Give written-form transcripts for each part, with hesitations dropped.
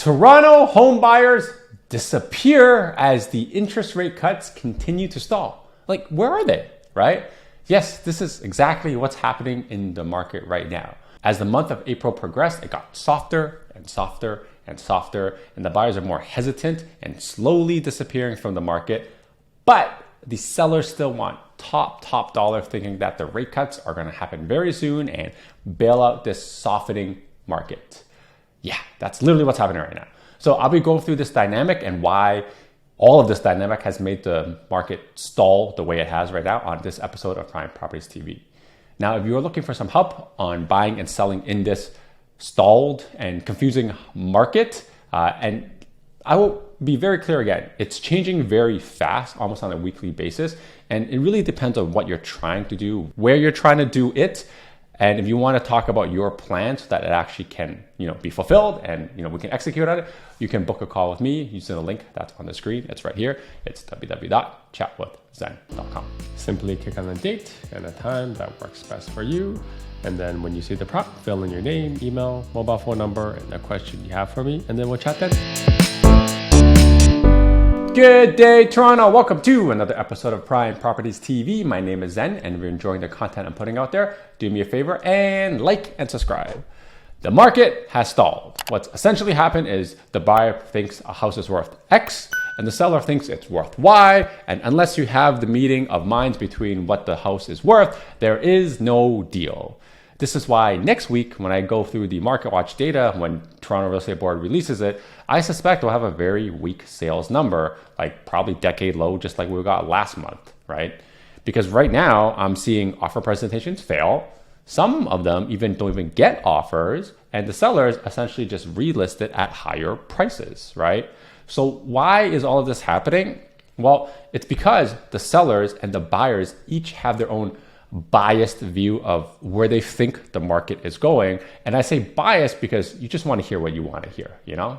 Toronto home buyers disappear as the interest rate cuts continue to stall. Like, where are they, right? Yes, this is exactly what's happening in the market right now. As the month of April progressed, it got softer and softer and softer, and the buyers are more hesitant and slowly disappearing from the market. But the sellers still want top dollar, thinking that the rate cuts are going to happen very soon and bail out this softening market. Yeah, that's literally what's happening right now. So I'll be going through this dynamic and why all of this dynamic has made the market stall the way it has right now on this episode of Prime Properties TV. Now, if you're looking for some help on buying and selling in this stalled and confusing market, and I will be very clear again, it's changing very fast, almost on a weekly basis. And it really depends on what you're trying to do, where you're trying to do it. And if you want to talk about your plan so that it actually can, be fulfilled and, we can execute on it, you can book a call with me using the link that's on the screen. It's right here. It's www.chatwithzen.com. Simply click on the date and the time that works best for you. And then when you see the prompt, fill in your name, email, mobile phone number, and the question you have for me. And then we'll chat then. Good day, Toronto. Welcome to another episode of Prime Properties TV. My name is Zen, and if you're enjoying the content I'm putting out there, do me a favor and like and subscribe. The market has stalled. What's essentially happened is the buyer thinks a house is worth X, and the seller thinks it's worth Y, and unless you have the meeting of minds between what the house is worth, there is no deal. This is why next week, when I go through the Market Watch data, when Toronto Real Estate Board releases it, I suspect we'll have a very weak sales number, like probably decade low, just like we got last month, right? Because right now I'm seeing offer presentations fail. Some of them don't even get offers, and the sellers essentially just relist it at higher prices, right? So why is all of this happening? Well, it's because the sellers and the buyers each have their own biased view of where they think the market is going. And I say biased because you just want to hear what you want to hear,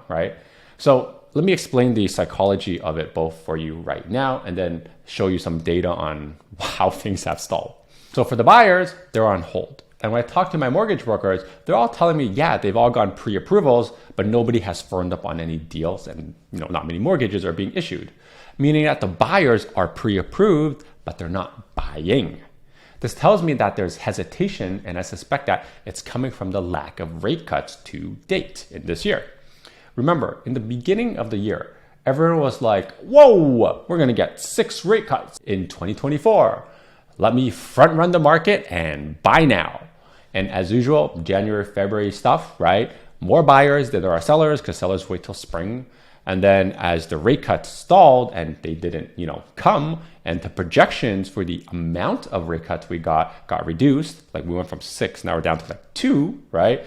right? So let me explain the psychology of it both for you right now and then show you some data on how things have stalled. So for the buyers, they're on hold. And when I talk to my mortgage brokers, they're all telling me, yeah, they've all gone pre-approvals, but nobody has firmed up on any deals and not many mortgages are being issued, meaning that the buyers are pre-approved, but they're not buying. This tells me that there's hesitation, and I suspect that it's coming from the lack of rate cuts to date in this year. Remember, in the beginning of the year, everyone was like, whoa, we're going to get 6 rate cuts in 2024. Let me front run the market and buy now. And as usual, January, February stuff, right? More buyers than there are sellers because sellers wait till spring. And then as the rate cuts stalled and they didn't, come, and the projections for the amount of rate cuts we got reduced, like we went from 6, now we're down to like 2, right?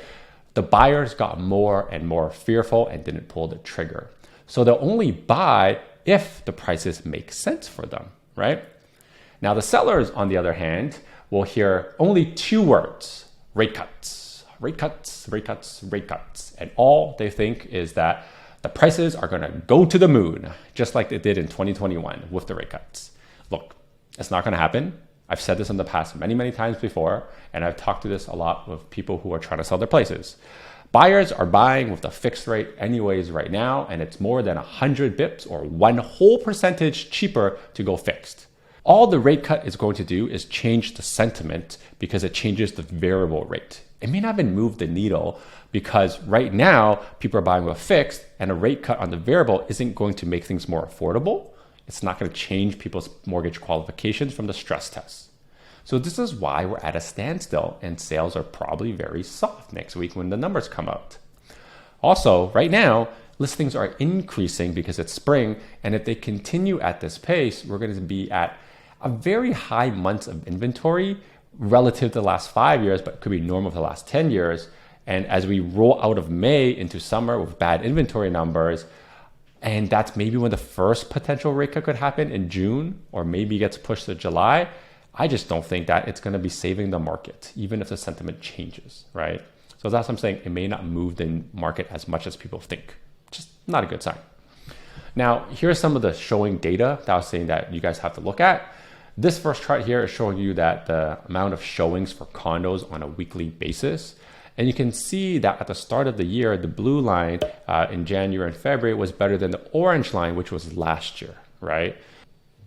The buyers got more and more fearful and didn't pull the trigger. So they'll only buy if the prices make sense for them, right? Now the sellers, on the other hand, will hear only 2 words: rate cuts, rate cuts, rate cuts, rate cuts. And all they think is that the prices are going to go to the moon, just like they did in 2021 with the rate cuts. Look, it's not going to happen. I've said this in the past many times before, and I've talked to this a lot with people who are trying to sell their places. Buyers are buying with a fixed rate anyways right now, and it's more than 100 bips or 1 whole percentage cheaper to go fixed. All the rate cut is going to do is change the sentiment because it changes the variable rate. It may not even move the needle because right now people are buying with fixed, and a rate cut on the variable isn't going to make things more affordable. It's not going to change people's mortgage qualifications from the stress test. So this is why we're at a standstill and sales are probably very soft next week when the numbers come out. Also, right now, listings are increasing because it's spring, and if they continue at this pace, we're going to be at a very high months of inventory relative to the last 5 years, but could be normal for the last 10 years. And as we roll out of May into summer with bad inventory numbers, and that's maybe when the first potential rate cut could happen in June, or maybe gets pushed to July, I just don't think that it's going to be saving the market, even if the sentiment changes, right? So that's what I'm saying. It may not move the market as much as people think. Just not a good sign. Now, here's some of the showing data that I was saying that you guys have to look at. This first chart here is showing you that the amount of showings for condos on a weekly basis. And you can see that at the start of the year, the blue line in January and February was better than the orange line, which was last year, right?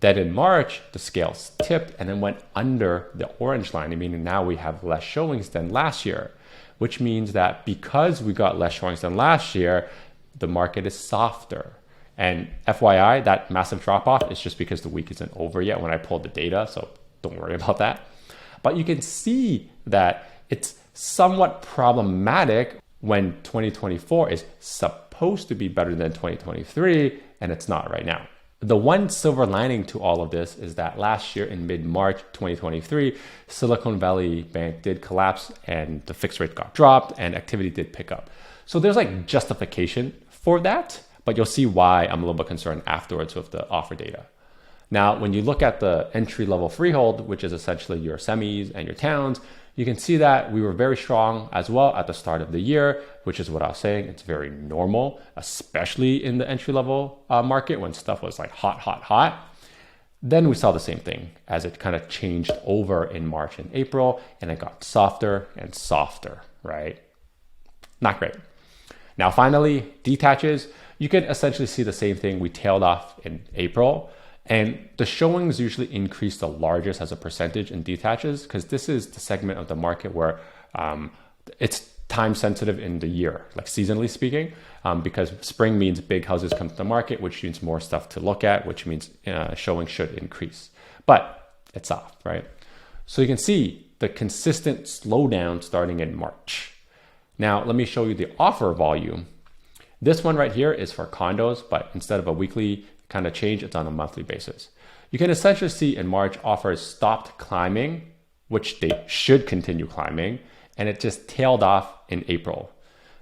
Then in March, the scales tipped and then went under the orange line, meaning now we have less showings than last year, which means that because we got less showings than last year, the market is softer. And FYI, that massive drop off is just because the week isn't over yet when I pulled the data, so don't worry about that. But you can see that it's somewhat problematic when 2024 is supposed to be better than 2023, and it's not right now. The one silver lining to all of this is that last year in mid-March 2023, Silicon Valley Bank did collapse and the fixed rate got dropped and activity did pick up. So there's like justification for that, but you'll see why I'm a little bit concerned afterwards with the offer data. Now, when you look at the entry-level freehold, which is essentially your semis and your towns, you can see that we were very strong as well at the start of the year, which is what I was saying. It's very normal, especially in the entry-level market when stuff was like hot. Then we saw the same thing as it kind of changed over in March and April, and it got softer and softer, right? Not great. Now, finally, detaches. You can essentially see the same thing. We tailed off in April. And the showings usually increase the largest as a percentage in detaches because this is the segment of the market where it's time sensitive in the year, like seasonally speaking, because spring means big houses come to the market, which means more stuff to look at, which means showing should increase. But it's off, right? So you can see the consistent slowdown starting in March. Now, let me show you the offer volume. This one right here is for condos, but instead of a weekly kind of change, it's on a monthly basis. You can essentially see in March offers stopped climbing, which they should continue climbing, and it just tailed off in April.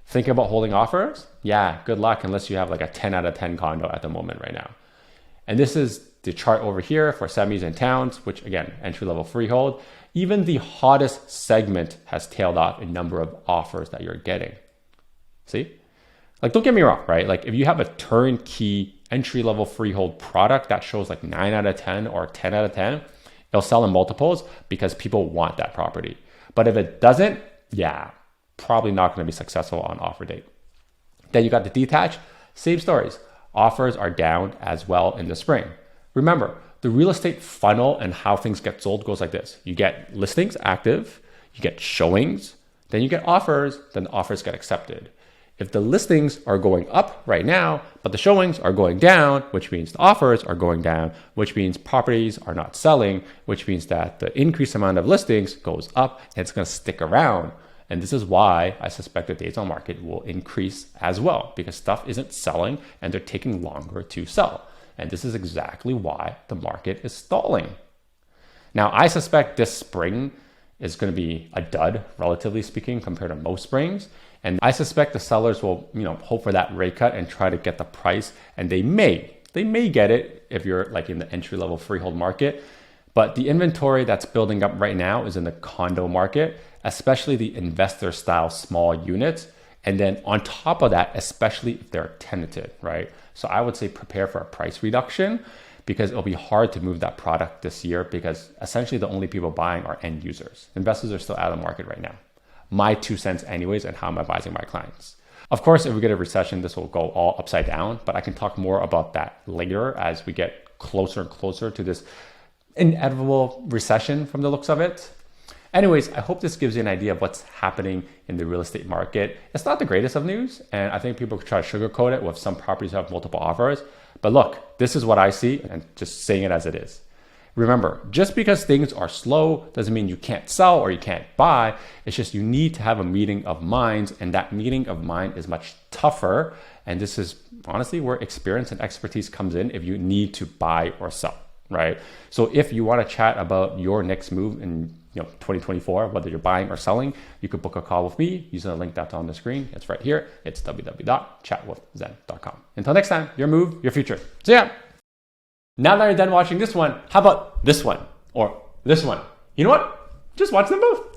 Think about holding offers? Yeah, good luck unless you have like a 10 out of 10 condo at the moment right now. And this is the chart over here for semis and towns, which again, entry-level freehold. Even the hottest segment has tailed off in number of offers that you're getting. See? Like, don't get me wrong, right? Like if you have a turnkey entry-level freehold product that shows like 9 out of 10 or 10 out of 10, it'll sell in multiples because people want that property. But if it doesn't, yeah, probably not going to be successful on offer date. Then you got the detached, same stories. Offers are down as well in the spring. Remember, the real estate funnel and how things get sold goes like this. You get listings active, you get showings, then you get offers, then the offers get accepted. If the listings are going up right now, but the showings are going down, which means the offers are going down, which means properties are not selling, which means that the increased amount of listings goes up and it's going to stick around. And this is why I suspect the days on market will increase as well, because stuff isn't selling and they're taking longer to sell. And this is exactly why the market is stalling. Now, I suspect this spring is going to be a dud, relatively speaking, compared to most springs. And I suspect the sellers will, hope for that rate cut and try to get the price. And they may get it if you're like in the entry-level freehold market. But the inventory that's building up right now is in the condo market, especially the investor style small units. And then on top of that, especially if they're tenanted, right? So I would say prepare for a price reduction because it'll be hard to move that product this year because essentially the only people buying are end users. Investors are still out of the market right now. My 2 cents anyways, and how I'm advising my clients. Of course, if we get a recession, this will go all upside down, but I can talk more about that later as we get closer and closer to this inevitable recession from the looks of it. Anyways, I hope this gives you an idea of what's happening in the real estate market. It's not the greatest of news, and I think people try to sugarcoat it with some properties have multiple offers. But look, this is what I see, and just saying it as it is. Remember, just because things are slow doesn't mean you can't sell or you can't buy. It's just you need to have a meeting of minds, and that meeting of mind is much tougher. And this is honestly where experience and expertise comes in if you need to buy or sell, right? So if you want to chat about your next move in 2024, whether you're buying or selling, you could book a call with me using the link that's on the screen. It's right here. It's www.chatwithzen.com. Until next time, your move, your future. See ya. Now that you're done watching this one, how about this one or this one? You know what? Just watch them both.